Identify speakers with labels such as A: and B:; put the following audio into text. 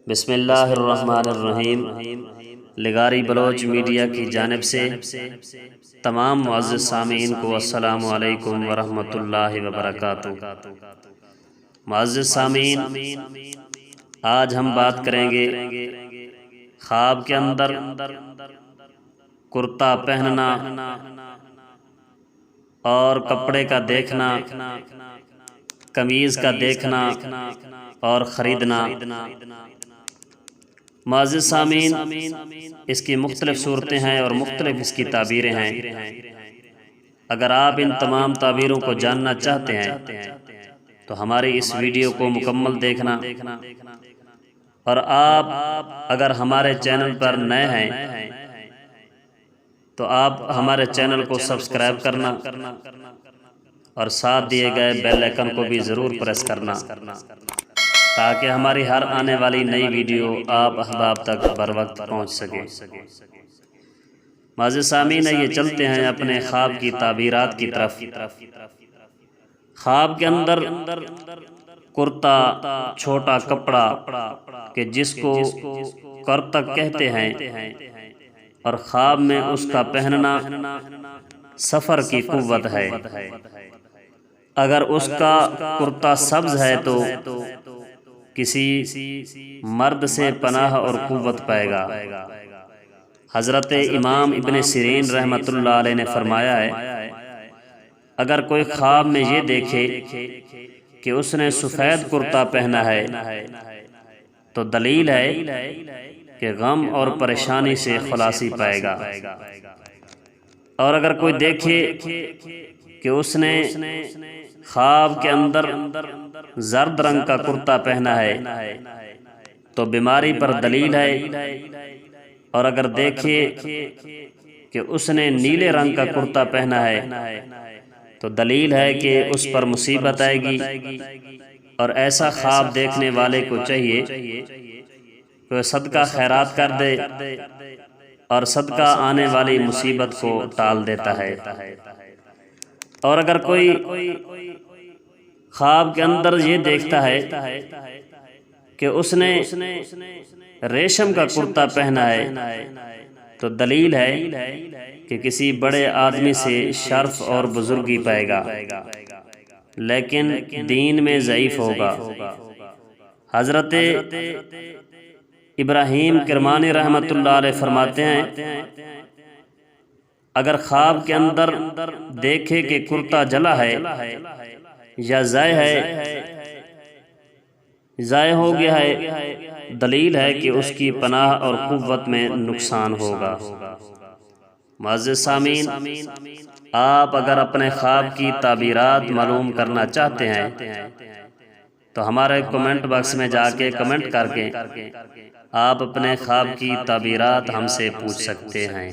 A: بسم اللہ الرحمن الرحیم۔ لغاری بلوچ میڈیا کی جانب سے تمام معزز سامعین کو السلام علیکم ورحمۃ اللہ وبرکاتہ۔ معزز سامعین، آج ہم بات کریں گے خواب کے اندر کرتا پہننا اور کپڑے کا دیکھنا، قمیض کا دیکھنا اور خریدنا۔ معزز سامعین، اس کی مختلف صورتیں ہیں اور مختلف اس کی تعبیریں ہیں۔ اگر آپ ان تمام تعبیروں کو جاننا چاہتے ہیں تو ہماری اس ویڈیو کو مکمل دیکھنا، اور آپ اگر ہمارے چینل پر نئے ہیں تو آپ ہمارے چینل کو سبسکرائب کرنا اور ساتھ دیے گئے بیل آئیکن کو بھی ضرور پریس کرنا تاکہ ہماری ہر آنے والی نئی ویڈیو آپ احباب تک بر وقت پہنچ سکے۔ معزز سامعین، یہ چلتے ہیں اپنے خواب کی تعبیرات کی طرف۔ خواب کے اندر کرتا، چھوٹا کپڑا کہ جس کو کرتک کہتے ہیں، اور خواب میں اس کا پہننا سفر کی قوت ہے۔ اگر اس کا کرتا سبز ہے تو کسی مرد سے پناہ اور قوت پائے گا۔ حضرت امام ابن سیرین رحمۃ اللہ علیہ نے فرمایا ہے، اگر کوئی خواب میں یہ دیکھے کہ اس نے سفید کرتا پہنا ہے تو دلیل ہے کہ غم اور پریشانی سے خلاصی پائے گا۔ اور اگر کوئی دیکھے کہ اس نے خواب کے اندر زرد رنگ کا کرتا پہنا ہے تو بیماری پر دلیل ہے، اور اگر دیکھے کہ اس نے نیلے رنگ کا کرتا پہنا ہے تو دلیل ہے کہ اس پر مصیبت آئے گی۔ اور ایسا خواب دیکھنے والے کو چاہیے کہ صدقہ خیرات کر دے، اور صدقہ آنے والی مصیبت کو ٹال دیتا ہے۔ اور اگر کوئی خواب کے اندر یہ دیکھتا ہے کہ اس نے ریشم کا کرتا پہنا ہے تو دلیل ہے کہ کسی بڑے آدمی سے شرف اور بزرگی پائے گا، لیکن دین میں ضعیف ہوگا۔ حضرت ابراہیم کرمانی رحمۃ اللہ علیہ فرماتے ہیں، اگر خواب کے اندر دیکھے کہ کرتا جلا ہے یا ضائع ہو گیا ہے، دلیل ہے کہ اس کی پناہ اور قوت میں نقصان ہوگا۔ معزز سامعین، آپ اگر اپنے خواب کی تعبیرات معلوم کرنا چاہتے ہیں تو ہمارے کمنٹ باکس میں جا کے کمنٹ کر کے آپ اپنے خواب کی تعبیرات ہم سے پوچھ سکتے ہیں۔